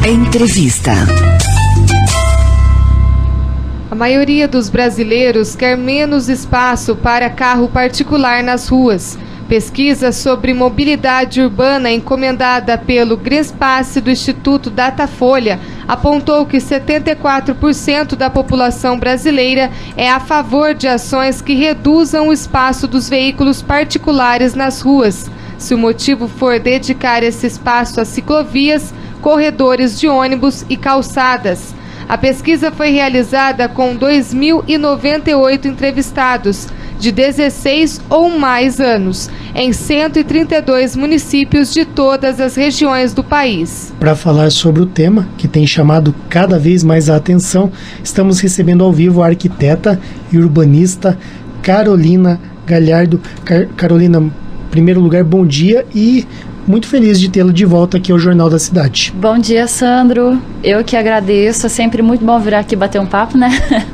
Entrevista. A maioria dos brasileiros quer menos espaço para carro particular nas ruas. Pesquisa sobre mobilidade urbana encomendada pelo Greenpass do Instituto Datafolha apontou que 74% da população brasileira é a favor de ações que reduzam o espaço dos veículos particulares nas ruas. Se o motivo for dedicar esse espaço a ciclovias, corredores de ônibus e calçadas. A pesquisa foi realizada com 2.098 entrevistados, de 16 ou mais anos, em 132 municípios de todas as regiões do país. Para falar sobre o tema, que tem chamado cada vez mais a atenção, estamos recebendo ao vivo a arquiteta e urbanista Carolina Galhardo. Carolina, em primeiro lugar, bom dia e muito feliz de tê-la de volta aqui ao Jornal da Cidade. Bom dia, Sandro. Eu que agradeço. É sempre muito bom vir aqui bater um papo, né?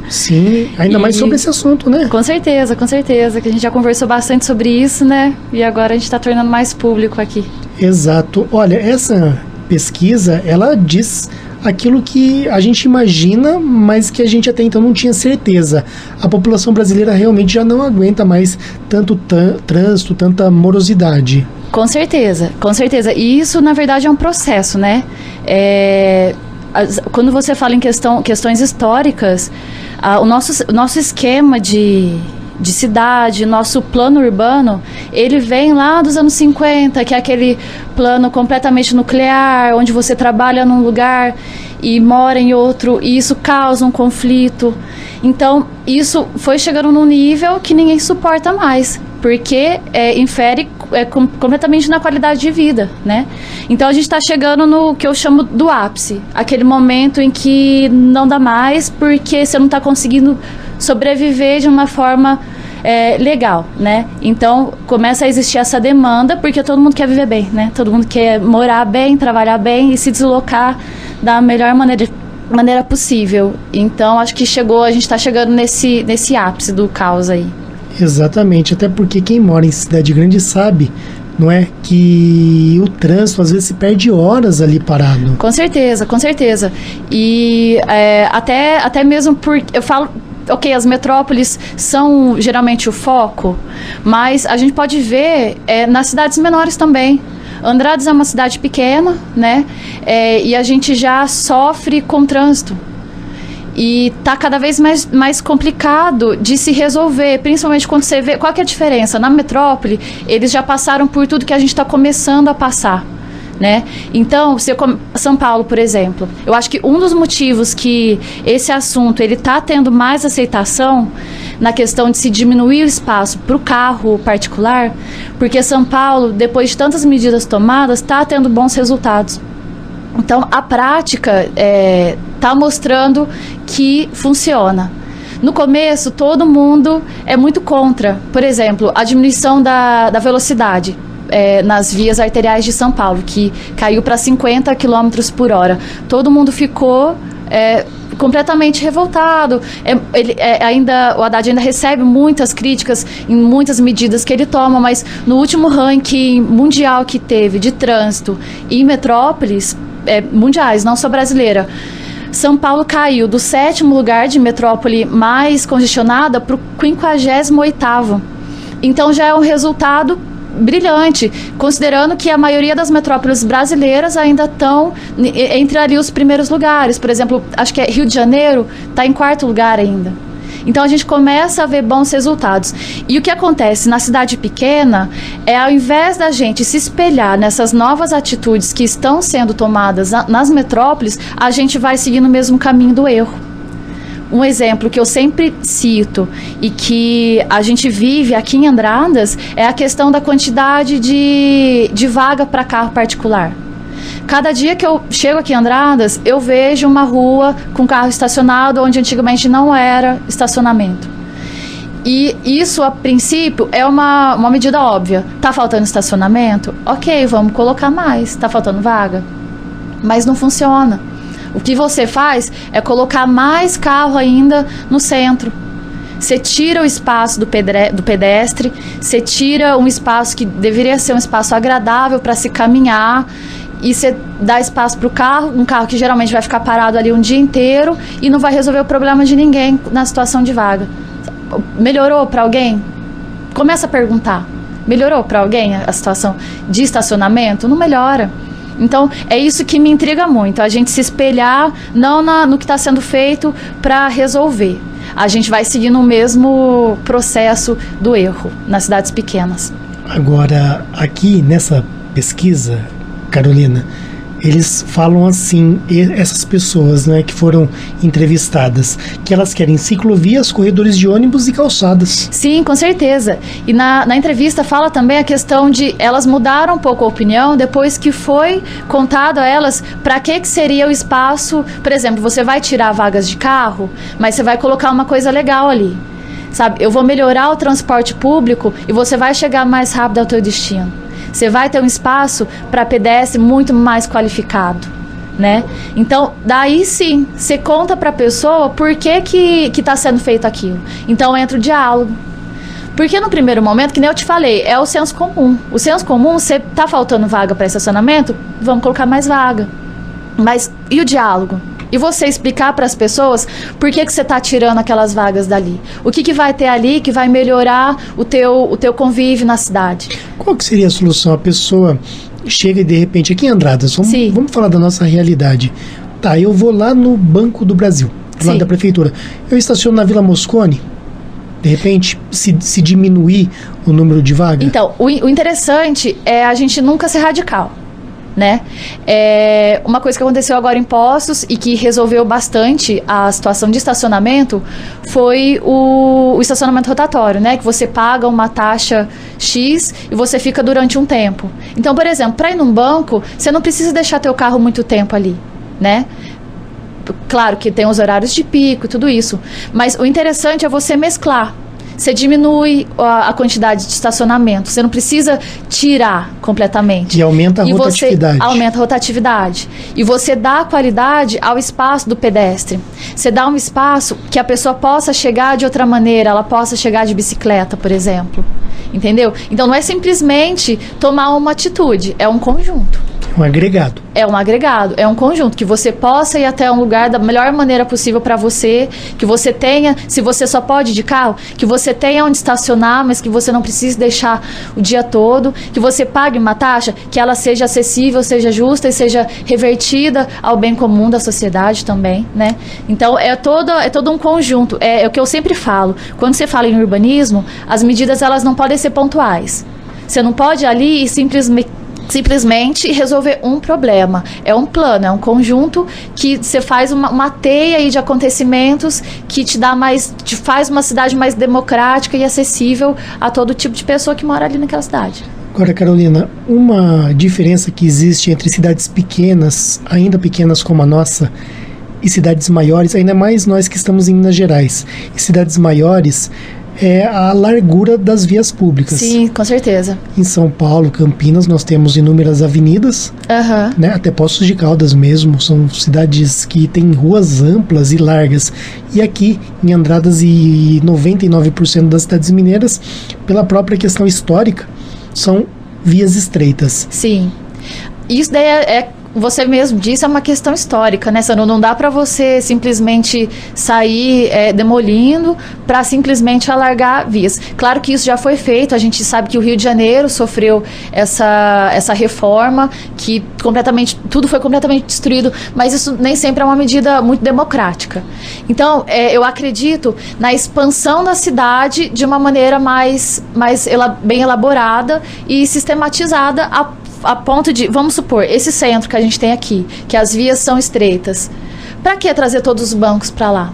Sim, ainda mais sobre esse assunto, né? Com certeza, que a gente já conversou bastante sobre isso, né? E agora a gente está tornando mais público aqui. Exato. Olha, essa pesquisa, ela diz aquilo que a gente imagina, mas que a gente até então não tinha certeza. A população brasileira realmente já não aguenta mais tanto trânsito, tanta morosidade. Com certeza. E isso, na verdade, é um processo, né? Quando você fala em questões históricas, o nosso esquema de cidade, nosso plano urbano, ele vem lá dos anos 50, que é aquele plano completamente nuclear, onde você trabalha num lugar e mora em outro, e isso causa um conflito. Então, isso foi chegando num nível que ninguém suporta mais, porque infere completamente na qualidade de vida, né? Então, a gente está chegando no que eu chamo do ápice, aquele momento em que não dá mais, porque você não está conseguindo sobreviver de uma forma legal, né? Então, começa a existir essa demanda, porque todo mundo quer viver bem, né? Todo mundo quer morar bem, trabalhar bem e se deslocar da melhor maneira possível. Então, acho que a gente está chegando nesse ápice do caos aí. Exatamente, até porque quem mora em cidade grande sabe, não é, que o trânsito às vezes se perde horas ali parado. Com certeza. E até mesmo porque eu falo, ok, as metrópoles são geralmente o foco, mas a gente pode ver nas cidades menores também. Andradas é uma cidade pequena, né? E a gente já sofre com trânsito. E tá cada vez mais complicado de se resolver, principalmente quando você vê qual que é a diferença. Na metrópole, eles já passaram por tudo que a gente está começando a passar, né? Então, São Paulo, por exemplo, eu acho que um dos motivos que esse assunto ele tá tendo mais aceitação na questão de se diminuir o espaço para o carro particular, porque São Paulo, depois de tantas medidas tomadas, está tendo bons resultados. Então, a prática está mostrando que funciona. No começo, todo mundo é muito contra. Por exemplo, a diminuição da velocidade nas vias arteriais de São Paulo, que caiu para 50 km por hora. Todo mundo ficou completamente revoltado. O Haddad ainda recebe muitas críticas em muitas medidas que ele toma, mas no último ranking mundial que teve de trânsito em metrópoles mundiais, não só brasileira, São Paulo caiu do 7º lugar de metrópole mais congestionada para o 58º. Então já é um resultado brilhante, considerando que a maioria das metrópoles brasileiras ainda estão entre ali os primeiros lugares. Por exemplo, acho que Rio de Janeiro está em 4º lugar ainda. Então a gente começa a ver bons resultados. E o que acontece na cidade pequena ao invés da gente se espelhar nessas novas atitudes que estão sendo tomadas nas metrópoles, a gente vai seguindo o mesmo caminho do erro. Um exemplo que eu sempre cito e que a gente vive aqui em Andradas é a questão da quantidade de vaga para carro particular. Cada dia que eu chego aqui em Andradas, eu vejo uma rua com carro estacionado onde antigamente não era estacionamento. E isso, a princípio, é uma medida óbvia. Tá faltando estacionamento? Ok, vamos colocar mais. Tá faltando vaga? Mas não funciona. O que você faz é colocar mais carro ainda no centro. Você tira o espaço do pedestre, você tira um espaço que deveria ser um espaço agradável para se caminhar e você dá espaço para o carro, um carro que geralmente vai ficar parado ali um dia inteiro e não vai resolver o problema de ninguém na situação de vaga. Melhorou para alguém? Começa a perguntar. Melhorou para alguém a situação de estacionamento? Não melhora. Então, é isso que me intriga muito, a gente se espelhar não no que está sendo feito para resolver. A gente vai seguindo o mesmo processo do erro nas cidades pequenas. Agora, aqui nessa pesquisa, Carolina, eles falam assim, essas pessoas, né, que foram entrevistadas, que elas querem ciclovias, corredores de ônibus e calçadas. Sim, com certeza. E na entrevista fala também a questão de elas mudaram um pouco a opinião depois que foi contado a elas para que seria o espaço. Por exemplo, você vai tirar vagas de carro, mas você vai colocar uma coisa legal ali. Sabe, eu vou melhorar o transporte público e você vai chegar mais rápido ao teu destino. Você vai ter um espaço para pedestre muito mais qualificado, né? Então, daí sim, você conta para a pessoa por que está sendo feito aquilo. Então, entra o diálogo. Porque no primeiro momento, que nem eu te falei, é o senso comum. O senso comum, você tá faltando vaga para estacionamento, vamos colocar mais vaga. Mas e o diálogo? E você explicar para as pessoas por que você está tirando aquelas vagas dali. O que vai ter ali que vai melhorar o teu convívio na cidade. Qual que seria a solução? A pessoa chega e de repente, aqui em Andradas, vamos falar da nossa realidade. Tá, eu vou lá no Banco do Brasil, do lado da prefeitura. Eu estaciono na Vila Moscone, de repente, se diminuir o número de vagas? Então, o interessante é a gente nunca ser radical. Né? Uma coisa que aconteceu agora em Poços e que resolveu bastante a situação de estacionamento foi o estacionamento rotatório, né? Que você paga uma taxa X e você fica durante um tempo. Então, por exemplo, para ir num banco, você não precisa deixar teu carro muito tempo ali, né? Claro que tem os horários de pico e tudo isso, mas o interessante é você mesclar. Você diminui a quantidade de estacionamento. Você não precisa tirar completamente. E aumenta a rotatividade. Você aumenta a rotatividade. E você dá qualidade ao espaço do pedestre. Você dá um espaço que a pessoa possa chegar de outra maneira. Ela possa chegar de bicicleta, por exemplo. Entendeu? Então não é simplesmente tomar uma atitude. É um conjunto. Um agregado. É um agregado, é um conjunto, que você possa ir até um lugar da melhor maneira possível para você, que você tenha, se você só pode ir de carro, que você tenha onde estacionar, mas que você não precise deixar o dia todo, que você pague uma taxa, que ela seja acessível, seja justa e seja revertida ao bem comum da sociedade também, né? Então, é todo um conjunto, é o que eu sempre falo, quando você fala em urbanismo, as medidas elas não podem ser pontuais. Você não pode ali e simplesmente resolver um problema. É um plano, é um conjunto que você faz uma teia aí de acontecimentos que te faz uma cidade mais democrática e acessível a todo tipo de pessoa que mora ali naquela cidade. Agora, Carolina, uma diferença que existe entre cidades pequenas, ainda pequenas como a nossa, e cidades maiores, ainda mais nós que estamos em Minas Gerais, e cidades maiores, é a largura das vias públicas. Sim, com certeza. Em São Paulo, Campinas, nós temos inúmeras avenidas, né, até Poços de Caldas mesmo, são cidades que têm ruas amplas e largas. E aqui, em Andradas e 99% das cidades mineiras, pela própria questão histórica, são vias estreitas. Sim. Isso daí você mesmo disse, é uma questão histórica, né? Não dá para você simplesmente sair demolindo para simplesmente alargar vias. Claro que isso já foi feito, a gente sabe que o Rio de Janeiro sofreu essa reforma, que tudo foi completamente destruído, mas isso nem sempre é uma medida muito democrática. Então, eu acredito na expansão da cidade de uma maneira bem elaborada e sistematizada a ponto de, vamos supor, esse centro que a gente tem aqui, que as vias são estreitas, para que trazer todos os bancos para lá?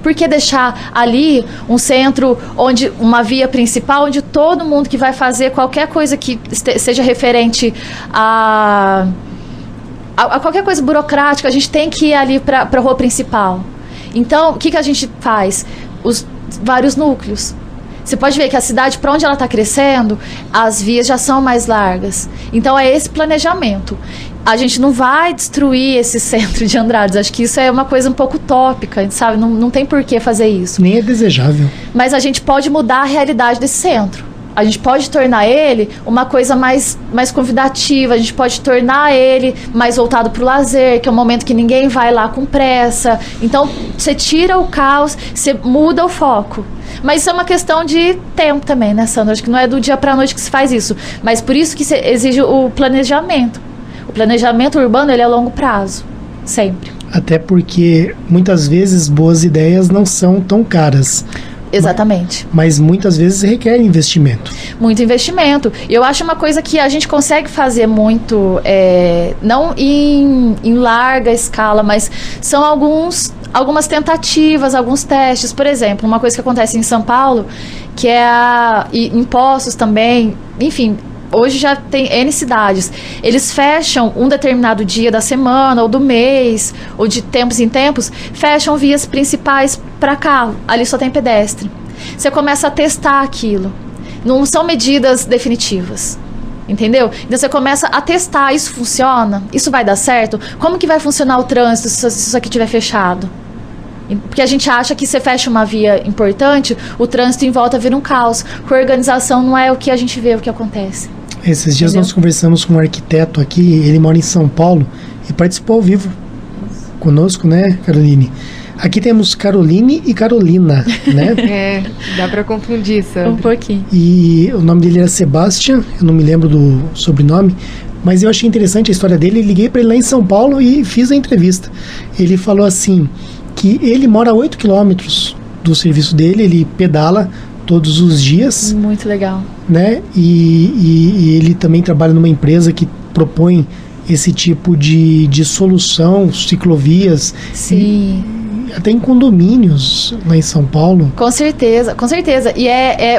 Por que deixar ali um centro, onde uma via principal, onde todo mundo que vai fazer qualquer coisa que seja referente a qualquer coisa burocrática, a gente tem que ir ali para a rua principal? Então, o que a gente faz? Os vários núcleos. Você pode ver que a cidade, para onde ela está crescendo, as vias já são mais largas. Então, é esse planejamento. A gente não vai destruir esse centro de Andradas. Acho que isso é uma coisa um pouco utópica, sabe? Não tem por que fazer isso. Nem é desejável. Mas a gente pode mudar a realidade desse centro. A gente pode tornar ele uma coisa mais convidativa, a gente pode tornar ele mais voltado para o lazer, que é um momento que ninguém vai lá com pressa. Então, você tira o caos, você muda o foco. Mas isso é uma questão de tempo também, né, Sandra? Acho que não é do dia para a noite que se faz isso. Mas por isso que exige o planejamento. O planejamento urbano, ele é a longo prazo, sempre. Até porque, muitas vezes, boas ideias não são tão caras. Exatamente. Mas muitas vezes requer investimento. Muito investimento. E eu acho uma coisa que a gente consegue fazer muito, não em larga escala, mas são algumas tentativas, alguns testes. Por exemplo, uma coisa que acontece em São Paulo, que é impostos também, enfim. Hoje já tem N cidades. Eles fecham um determinado dia da semana, ou do mês, ou de tempos em tempos, fecham vias principais para carro. Ali só tem pedestre. Você começa a testar aquilo. Não são medidas definitivas. Entendeu? Então você começa a testar. Isso funciona? Isso vai dar certo? Como que vai funcionar o trânsito se isso aqui estiver fechado? Porque a gente acha que você fecha uma via importante, o trânsito em volta vira um caos. Com a organização não é o que a gente vê, o que acontece. Esses dias nós conversamos com um arquiteto aqui, ele mora em São Paulo e participou ao vivo conosco, né, Caroline? Aqui temos Caroline e Carolina, né? Dá pra confundir, sabe? Um pouquinho. E o nome dele era Sebastian, eu não me lembro do sobrenome, mas eu achei interessante a história dele. Liguei para ele lá em São Paulo e fiz a entrevista. Ele falou assim, que ele mora a 8 quilômetros do serviço dele, ele pedala todos os dias. Muito legal. Né? E ele também trabalha numa empresa que propõe esse tipo de solução, ciclovias. Sim. Até em condomínios lá em São Paulo. Com certeza, com certeza. E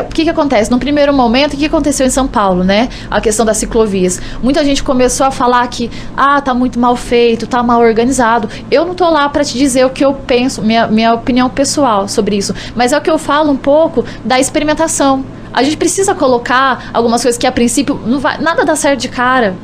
o que acontece? No primeiro momento, o que aconteceu em São Paulo, né? A questão das ciclovias. Muita gente começou a falar que, tá muito mal feito, tá mal organizado. Eu não tô lá para te dizer o que eu penso, minha opinião pessoal sobre isso. Mas é o que eu falo um pouco da experimentação. A gente precisa colocar algumas coisas que, a princípio, nada dá certo de cara.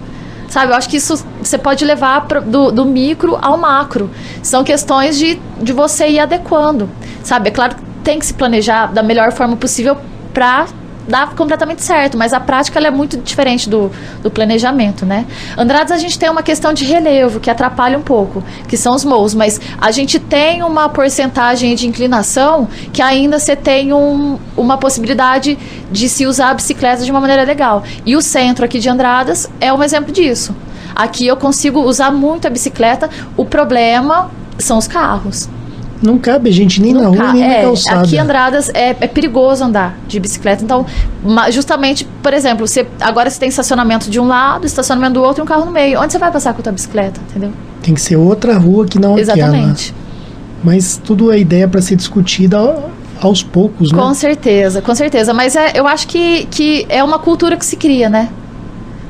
Sabe, eu acho que isso você pode levar do micro ao macro. São questões de você ir adequando. Sabe, é claro que tem que se planejar da melhor forma possível para dar completamente certo, mas a prática ela é muito diferente do planejamento, né? Andradas, a gente tem uma questão de relevo que atrapalha um pouco, que são os morros, mas a gente tem uma porcentagem de inclinação que ainda você tem uma possibilidade de se usar a bicicleta de uma maneira legal. E o centro aqui de Andradas é um exemplo disso. Aqui eu consigo usar muito a bicicleta, o problema são os carros. Não cabe a gente nem na rua, nem na calçada. Aqui em Andradas é perigoso andar de bicicleta. Então, justamente, por exemplo, agora você tem estacionamento de um lado, estacionamento do outro e um carro no meio. Onde você vai passar com a tua bicicleta, entendeu? Tem que ser outra rua que não aquela. Exatamente. Mas tudo é ideia para ser discutida aos poucos, né? Com certeza, com certeza. Mas eu acho que é uma cultura que se cria, né?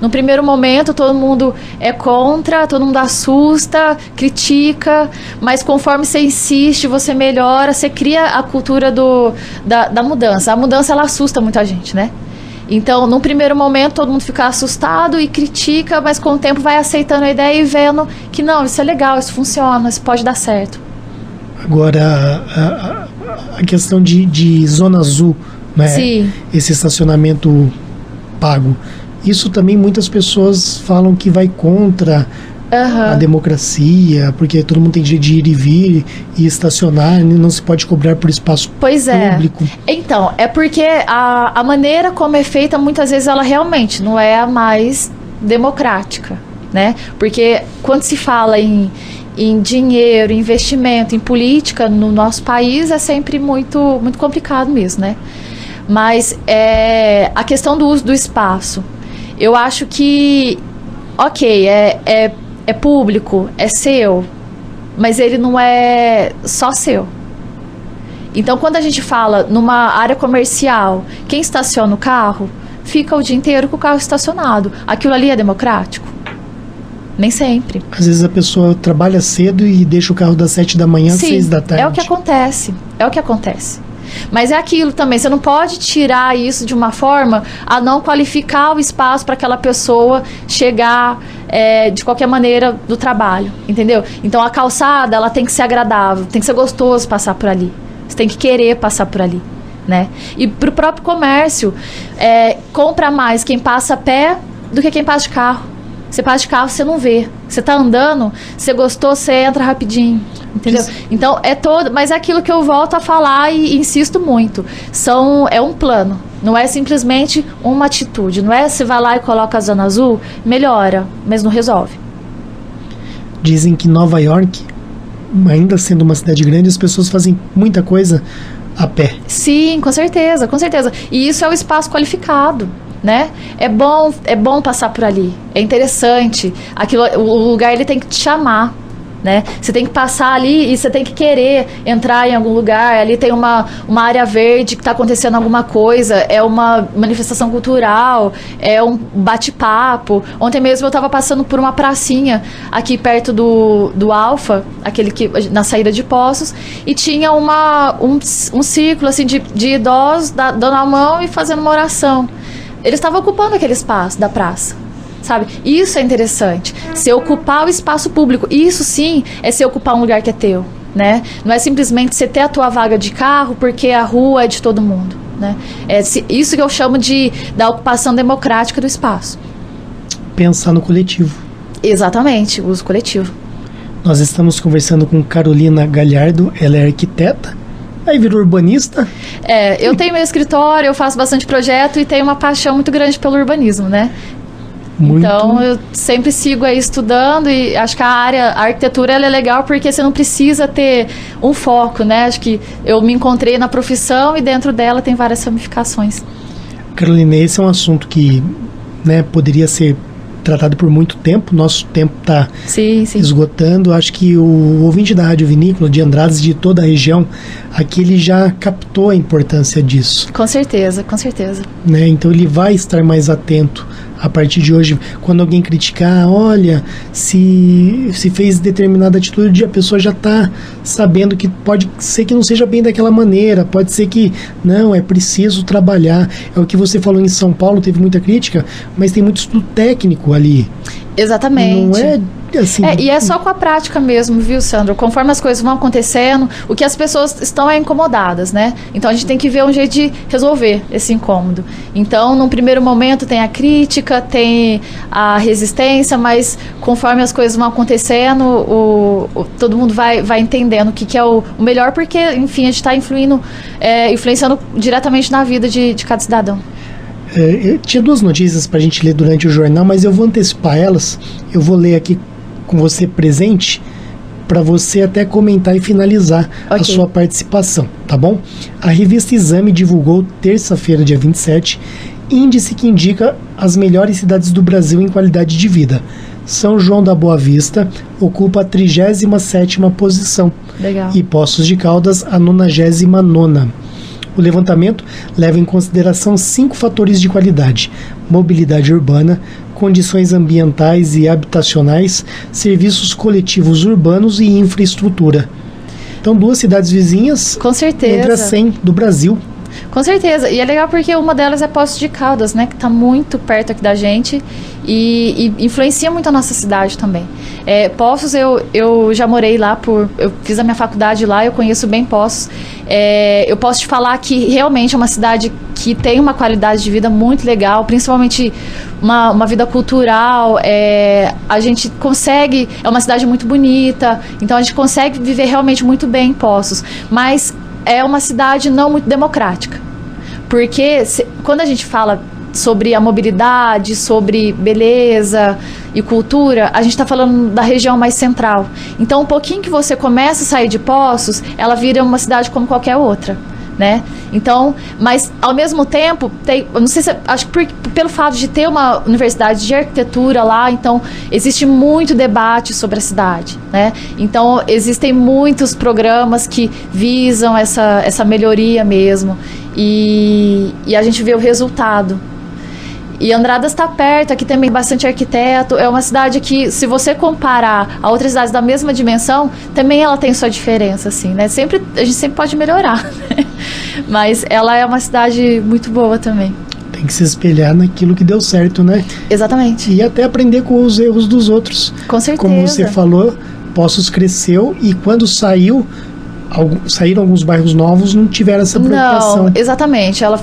No primeiro momento, todo mundo é contra, todo mundo assusta, critica, mas conforme você insiste, você melhora, você cria a cultura da mudança. A mudança, ela assusta muita gente, né? Então, num primeiro momento, todo mundo fica assustado e critica, mas com o tempo vai aceitando a ideia e vendo que não, isso é legal, isso funciona, isso pode dar certo. Agora, a questão de zona azul, né? Sim. Esse estacionamento pago. Isso também muitas pessoas falam que vai contra a democracia, porque todo mundo tem direito de ir e vir e estacionar, não se pode cobrar por espaço público. Então, é porque a maneira como é feita, muitas vezes ela realmente não é a mais democrática, né? Porque quando se fala em dinheiro, investimento, em política no nosso país, é sempre muito, muito complicado mesmo, né? Mas a questão do uso do espaço, eu acho que, é público, é seu, mas ele não é só seu. Então, quando a gente fala numa área comercial, quem estaciona o carro, fica o dia inteiro com o carro estacionado. Aquilo ali é democrático? Nem sempre. Às vezes a pessoa trabalha cedo e deixa o carro das 7 da manhã às 6 da tarde. É o que acontece. Mas é aquilo também, você não pode tirar isso de uma forma a não qualificar o espaço para aquela pessoa chegar de qualquer maneira do trabalho, entendeu? Então a calçada, ela tem que ser agradável, tem que ser gostoso passar por ali. Você tem que querer passar por ali, né? E para o próprio comércio, compra mais quem passa a pé do que quem passa de carro. Você passa de carro, você não vê. Você tá andando, você gostou, você entra rapidinho, entendeu? Isso. Então, mas é aquilo que eu volto a falar e insisto muito. É um plano, não é simplesmente uma atitude. Não é você vai lá e coloca a zona azul, melhora, mas não resolve. Dizem que Nova York, ainda sendo uma cidade grande, as pessoas fazem muita coisa a pé. Sim, com certeza, com certeza. E isso é o espaço qualificado, né? É bom passar por ali. É interessante. O lugar ele tem que te chamar, né? Você tem que passar ali e você tem que querer entrar em algum lugar. Ali tem uma área verde que está acontecendo alguma coisa. É uma manifestação cultural. É um bate-papo. Ontem mesmo eu estava passando por uma pracinha aqui perto do Alfa, aquele que na saída de Poços, e tinha um círculo assim de idosos dando a mão e fazendo uma oração. Eles estavam ocupando aquele espaço da praça, sabe? Isso é interessante. Se ocupar o espaço público, isso sim é se ocupar um lugar que é teu, né? Não é simplesmente você ter a tua vaga de carro porque a rua é de todo mundo, né? Isso que eu chamo da ocupação democrática do espaço. Pensar no coletivo. Exatamente, o uso coletivo. Nós estamos conversando com Carolina Galhardo, ela é arquiteta. Aí virou urbanista. Eu tenho meu escritório, eu faço bastante projeto e tenho uma paixão muito grande pelo urbanismo, né? Muito. Então, eu sempre sigo aí estudando e acho que a arquitetura ela é legal porque você não precisa ter um foco, né? Acho que eu me encontrei na profissão e dentro dela tem várias ramificações. Carolina, esse é um assunto que, né, poderia ser tratado por muito tempo. Nosso tempo está esgotando. Acho que o ouvinte da Rádio Vinícola de Andradas, de toda a região, aqui ele já captou a importância disso. Com certeza, com certeza. Né? Então ele vai estar mais atento a partir de hoje. Quando alguém criticar, olha, se fez determinada atitude, a pessoa já está sabendo que pode ser que não seja bem daquela maneira, pode ser que não, é preciso trabalhar. É o que você falou em São Paulo, teve muita crítica, mas tem muito estudo técnico ali. Exatamente. Não é assim. E é só com a prática mesmo, viu, Sandro? Conforme as coisas vão acontecendo, o que as pessoas estão incomodadas, né? Então a gente tem que ver um jeito de resolver esse incômodo. Então, num primeiro momento tem a crítica, tem a resistência, mas conforme as coisas vão acontecendo, todo mundo vai entendendo o que é o melhor, porque, enfim, a gente está influenciando diretamente na vida de cada cidadão. Eu tinha duas notícias para a gente ler durante o jornal, mas eu vou antecipar elas. Eu vou ler aqui com você presente, para você até comentar e finalizar a sua participação, tá bom? A revista Exame divulgou terça-feira, dia 27, índice que indica as melhores cidades do Brasil em qualidade de vida. São João da Boa Vista ocupa a 37ª posição. Legal. E Poços de Caldas a 99ª. O levantamento leva em consideração 5 fatores de qualidade: mobilidade urbana, condições ambientais e habitacionais, serviços coletivos urbanos e infraestrutura. Então, 2 cidades vizinhas, com certeza, entre as 100 do Brasil. Com certeza, e é legal porque uma delas é Poços de Caldas, né, que está muito perto aqui da gente e influencia muito a nossa cidade também. Poços, eu já morei lá, eu fiz a minha faculdade lá, eu conheço bem Poços. Eu posso te falar que realmente é uma cidade que tem uma qualidade de vida muito legal, principalmente uma vida cultural. A gente consegue, é uma cidade muito bonita, então a gente consegue viver realmente muito bem em Poços, mas é uma cidade não muito democrática, porque quando a gente fala sobre a mobilidade, sobre beleza e cultura, a gente está falando da região mais central. Então, um pouquinho que você começa a sair de Poços, ela vira uma cidade como qualquer outra, né? Então, mas ao mesmo tempo, eu não sei se, acho que pelo fato de ter uma universidade de arquitetura lá, então existe muito debate sobre a cidade, né? Então, existem muitos programas que visam essa melhoria mesmo, e a gente vê o resultado. E Andradas está perto, aqui também bastante arquiteto. É uma cidade que, se você comparar a outras cidades da mesma dimensão, também ela tem sua diferença, assim, né? A gente sempre pode melhorar, né? Mas ela é uma cidade muito boa também. Tem que se espelhar naquilo que deu certo, né? Exatamente. E até aprender com os erros dos outros. Com certeza. Como você falou, Poços cresceu e quando saiu, saíram alguns bairros novos, não tiveram essa preocupação. Não, exatamente. Ela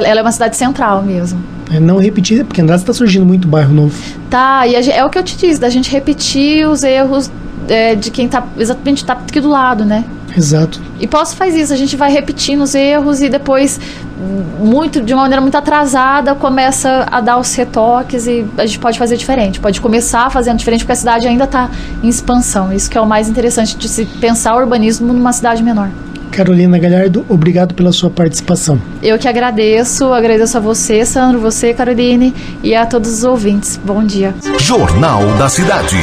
é uma cidade central mesmo. Não repetir, porque Andradas está surgindo muito bairro novo. Tá, e é o que eu te disse, da gente repetir os erros de quem exatamente tá aqui do lado, né? Exato. E Poços faz isso, a gente vai repetindo os erros e depois, de uma maneira muito atrasada, começa a dar os retoques e a gente pode fazer diferente. Pode começar fazendo diferente porque a cidade ainda está em expansão. Isso que é o mais interessante de se pensar o urbanismo numa cidade menor. Carolina Galhardo, obrigado pela sua participação. Eu que agradeço a você, Sandro, você, Caroline, e a todos os ouvintes. Bom dia. Jornal da Cidade.